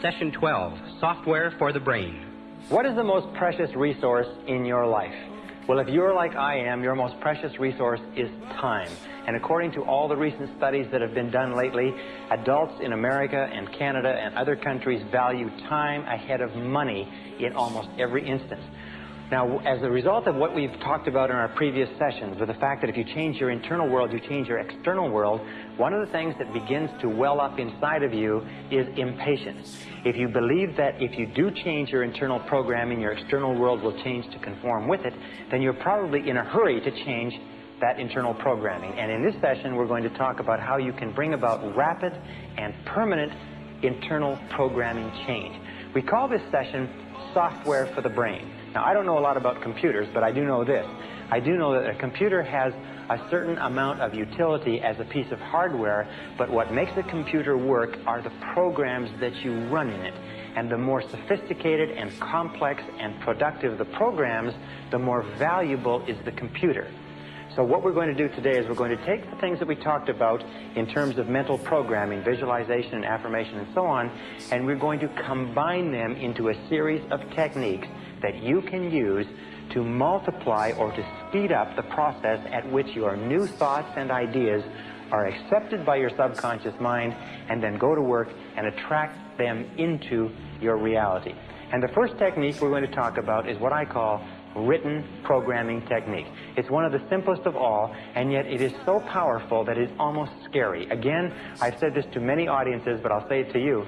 Session 12, Software for the Brain. What is the most precious resource in your life? Well, if you're like I am, your most precious resource is time. And according to all the recent studies that have been done lately, adults in America and Canada and other countries value time ahead of money in almost every instance. Now, as a result of what we've talked about in our previous sessions, with the fact that if you change your internal world, you change your external world, one of the things that begins to well up inside of you is impatience. If you believe that if you do change your internal programming, your external world will change to conform with it, then you're probably in a hurry to change that internal programming. And in this session, we're going to talk about how you can bring about rapid and permanent internal programming change. We call this session Software for the Brain. Now, I don't know a lot about computers, but I do know this. I do know that a computer has a certain amount of utility as a piece of hardware, but what makes a computer work are the programs that you run in it. And the more sophisticated and complex and productive the programs, the more valuable is the computer. So what we're going to do today is we're going to take the things that we talked about in terms of mental programming, visualization and affirmation and so on, and we're going to combine them into a series of techniques that you can use to multiply or to speed up the process at which your new thoughts and ideas are accepted by your subconscious mind and then go to work and attract them into your reality. And the first technique we're going to talk about is what I call written programming technique. It's one of the simplest of all, and yet it is so powerful that it's almost scary. Again, I've said this to many audiences, but I'll say it to you,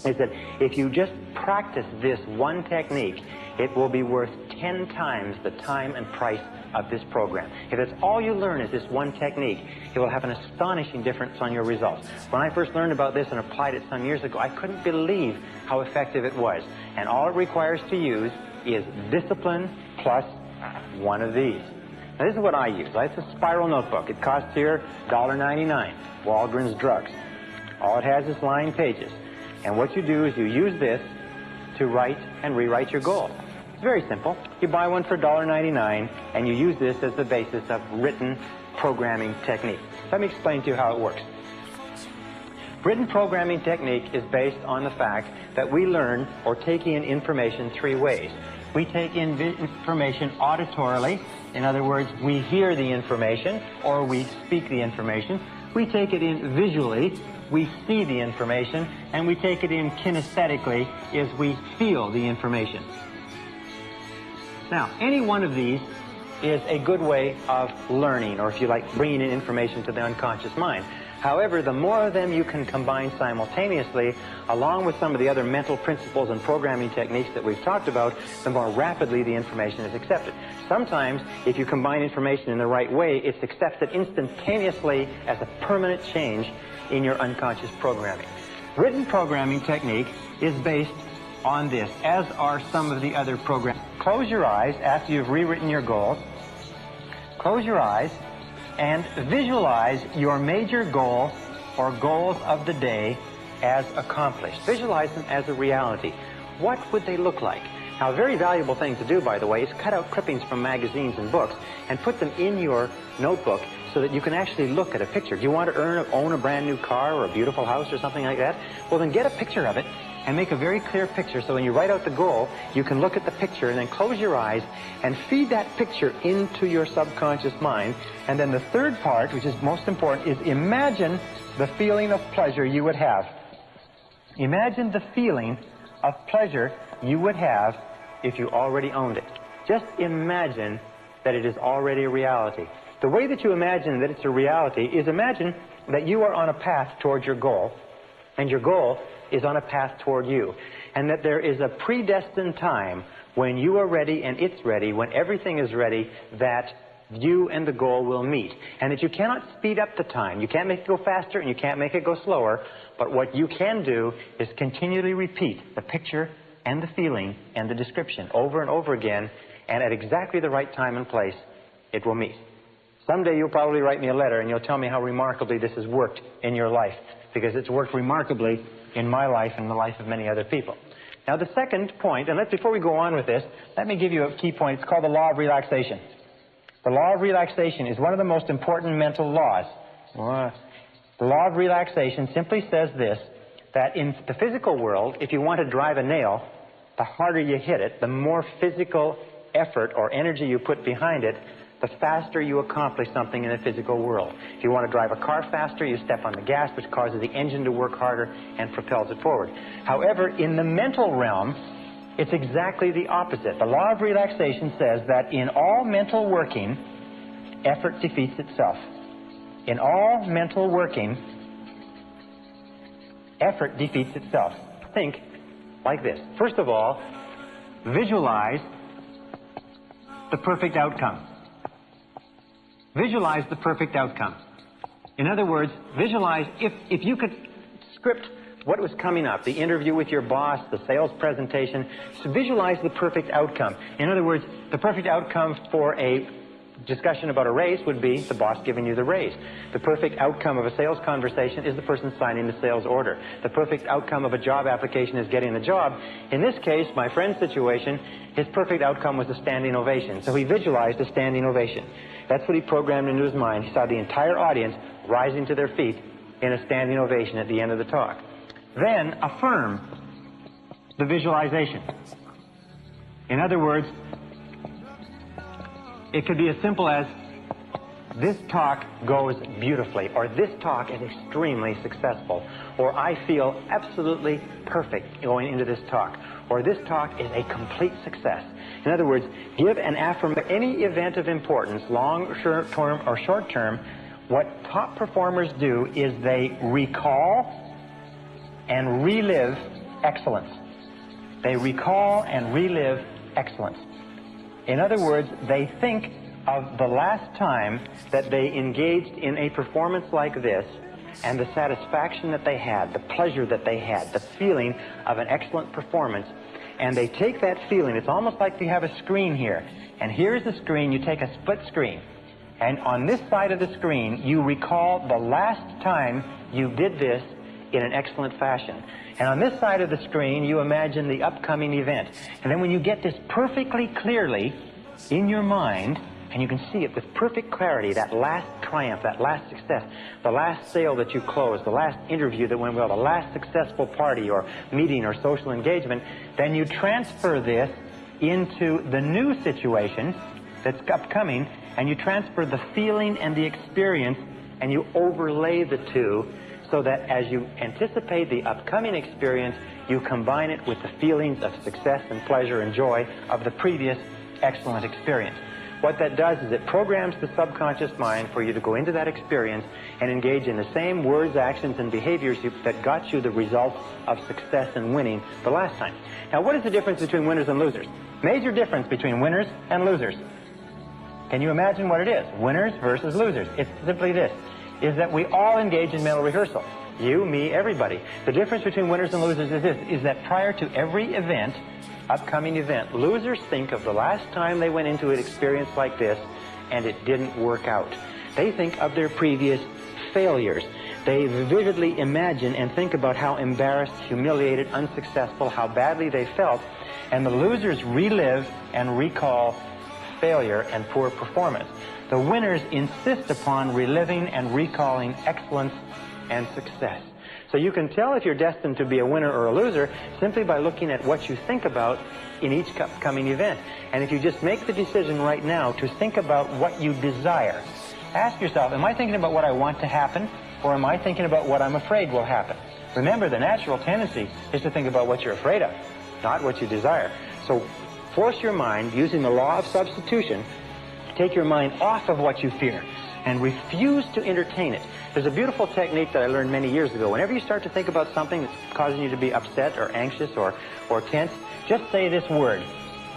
is that if you just practice this one technique, it will be worth 10 times the time and price of this program. If it's all you learn is this one technique, it will have an astonishing difference on your results. When I first learned about this and applied it some years ago, I couldn't believe how effective it was. And all it requires to use is discipline plus one of these. Now, this is what I use. It's a spiral notebook. It costs here $1.99, Walgreens Drugs. All it has is lined pages. And what you do is you use this to write and rewrite your goals. It's very simple. You buy one for $1.99, and you use this as the basis of written programming technique. Let me explain to you how it works. Written programming technique is based on the fact that we learn or take in information three ways. We take in information auditorily. In other words, we hear the information or we speak the information. We take it in visually. We see the information. And we take it in kinesthetically as we feel the information. Now, any one of these is a good way of learning, or if you like, bringing in information to the unconscious mind. However, the more of them you can combine simultaneously, along with some of the other mental principles and programming techniques that we've talked about, the more rapidly the information is accepted. Sometimes, if you combine information in the right way, it's accepted instantaneously as a permanent change in your unconscious programming. Written programming technique is based on this, as are some of the other programs. Close your eyes after you've rewritten your goals. Close your eyes and visualize your major goal or goals of the day as accomplished. Visualize them as a reality. What would they look like? Now, a very valuable thing to do, by the way, is cut out clippings from magazines and books and put them in your notebook so that you can actually look at a picture. Do you want to own a brand new car or a beautiful house or something like that? Well, then get a picture of it and make a very clear picture so when you write out the goal, you can look at the picture and then close your eyes and feed that picture into your subconscious mind. And then the third part, which is most important, is imagine the feeling of pleasure you would have. Imagine the feeling of pleasure you would have if you already owned it. Just imagine that it is already a reality. The way that you imagine that it's a reality is imagine that you are on a path toward your goal, and your goal is on a path toward you, and that there is a predestined time when you are ready and it's ready, when everything is ready, that you and the goal will meet, and that you cannot speed up the time. You can't make it go faster and you can't make it go slower, but what you can do is continually repeat the picture and the feeling and the description over and over again, and at exactly the right time and place, it will meet. Someday you'll probably write me a letter and you'll tell me how remarkably this has worked in your life, because it's worked remarkably in my life and the life of many other people. Now, the second point, and before we go on with this, let me give you a key point. It's called the law of relaxation. The law of relaxation is one of the most important mental laws. The law of relaxation simply says this, that in the physical world, if you want to drive a nail, the harder you hit it, the more physical effort or energy you put behind it, the faster you accomplish something in the physical world. If you want to drive a car faster, you step on the gas, which causes the engine to work harder and propels it forward. However, in the mental realm, it's exactly the opposite. The law of relaxation says that in all mental working, effort defeats itself. In all mental working, effort defeats itself. Think like this. First of all, visualize the perfect outcome. Visualize the perfect outcome. In other words, visualize if you could script what was coming up, the interview with your boss, the sales presentation, so visualize the perfect outcome. In other words, the perfect outcome for a discussion about a raise would be the boss giving you the raise. The perfect outcome of a sales conversation is the person signing the sales order. The perfect outcome of a job application is getting the job. In this case, my friend's situation, his perfect outcome was a standing ovation. So he visualized a standing ovation. That's what he programmed into his mind. He saw the entire audience rising to their feet in a standing ovation at the end of the talk. Then affirm the visualization. In other words, it could be as simple as, this talk goes beautifully, or this talk is extremely successful, or I feel absolutely perfect going into this talk, or this talk is a complete success. In other words, give an affirmation. Any event of importance, long, short-term, or short-term, what top performers do is they recall and relive excellence. They recall and relive excellence. In other words, they think of the last time that they engaged in a performance like this and the satisfaction that they had, the pleasure that they had, the feeling of an excellent performance, and they take that feeling. It's almost like you have a screen here, and here's the screen. You take a split screen, and on this side of the screen, you recall the last time you did this in an excellent fashion. And on this side of the screen, you imagine the upcoming event. And then when you get this perfectly clearly in your mind, and you can see it with perfect clarity, that last triumph, that last success, the last sale that you closed, the last interview that went well, the last successful party or meeting or social engagement, then you transfer this into the new situation that's upcoming, and you transfer the feeling and the experience, and you overlay the two, so that as you anticipate the upcoming experience, you combine it with the feelings of success and pleasure and joy of the previous excellent experience. What that does is it programs the subconscious mind for you to go into that experience and engage in the same words, actions, and behaviors that got you the results of success and winning the last time. Now, what is the difference between winners and losers? Major difference between winners and losers. Can you imagine what it is? Winners versus losers. It's simply this, is that we all engage in mental rehearsal. You, me, everybody. The difference between winners and losers is this, is that prior to every event, upcoming event, losers think of the last time they went into an experience like this and it didn't work out. They think of their previous failures. They vividly imagine and think about how embarrassed, humiliated, unsuccessful, how badly they felt, and the losers relive and recall failure and poor performance. The winners insist upon reliving and recalling excellence and success. So you can tell if you're destined to be a winner or a loser simply by looking at what you think about in each upcoming event. And if you just make the decision right now to think about what you desire, ask yourself, am I thinking about what I want to happen, or am I thinking about what I'm afraid will happen? Remember, the natural tendency is to think about what you're afraid of, not what you desire. So force your mind, using the law of substitution, take your mind off of what you fear and refuse to entertain it. There's a beautiful technique that I learned many years ago. Whenever you start to think about something that's causing you to be upset or anxious or tense, just say this word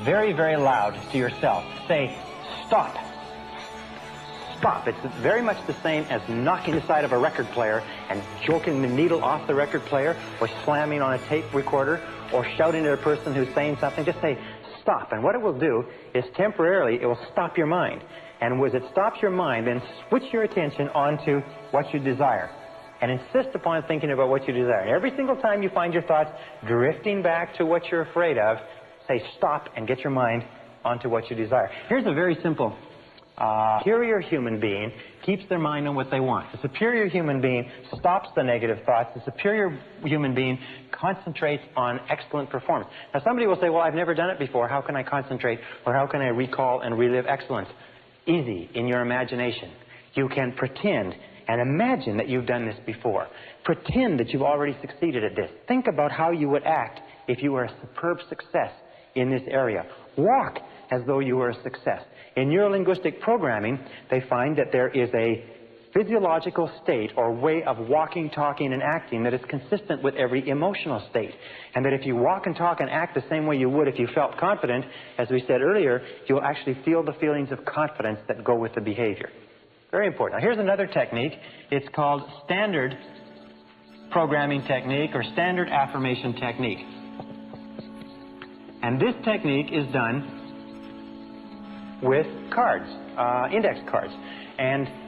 very, very loud to yourself. Say, stop. Stop. It's very much the same as knocking the side of a record player and joking the needle off the record player, or slamming on a tape recorder, or shouting at a person who's saying something. Just say, stop. And what it will do is temporarily, it will stop your mind. And as it stops your mind, then switch your attention onto what you desire. And insist upon thinking about what you desire. And every single time you find your thoughts drifting back to what you're afraid of, say stop and get your mind onto what you desire. Here's a very simple Superior human being keeps their mind on what they want. The superior human being stops the negative thoughts. The superior human being concentrates on excellent performance. Now somebody will say, well, I've never done it before. How can I concentrate, or how can I recall and relive excellence? Easy, in your imagination. You can pretend and imagine that you've done this before. Pretend that you've already succeeded at this. Think about how you would act if you were a superb success in this area. Walk as though you were a success. In neurolinguistic programming, they find that there is a physiological state or way of walking, talking, and acting that is consistent with every emotional state. And that if you walk and talk and act the same way you would if you felt confident, as we said earlier, you'll actually feel the feelings of confidence that go with the behavior. Very important. Now here's another technique. It's called standard programming technique or standard affirmation technique. And this technique is done with cards, index cards,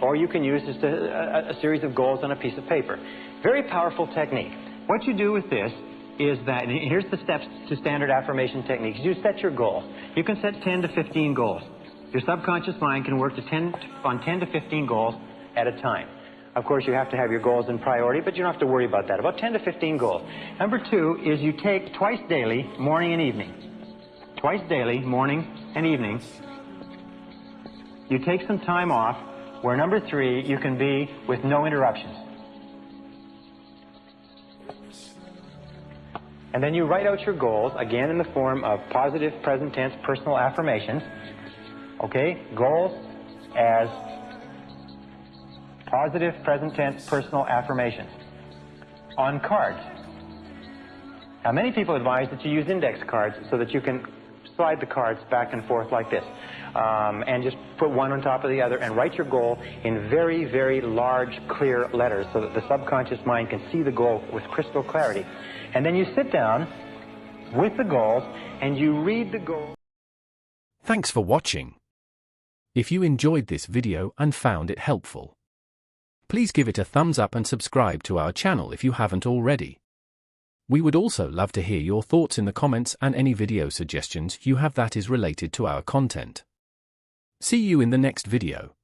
or you can use just a series of goals on a piece of paper. Very powerful technique. What you do with this is that, and here's the steps to standard affirmation techniques. You set your goals. You can set 10 to 15 goals. Your subconscious mind can work on 10 to 15 goals at a time. Of course, you have to have your goals in priority, but you don't have to worry about that. About 10 to 15 goals. Number 2 is you take twice daily, morning and evening. Twice daily, morning and evening. You take some time off, where number 3, you can be with no interruptions. And then you write out your goals, again in the form of positive present tense personal affirmations. Okay, goals as positive present tense personal affirmations on cards. Now many people advise that you use index cards so that you can slide the cards back and forth like this, and just put one on top of the other and write your goal in very, very large, clear letters so that the subconscious mind can see the goal with crystal clarity. And then you sit down with the goals and you read the goal. Thanks for watching. If you enjoyed this video and found it helpful, please give it a thumbs up and subscribe to our channel if you haven't already. We would also love to hear your thoughts in the comments and any video suggestions you have that is related to our content. See you in the next video.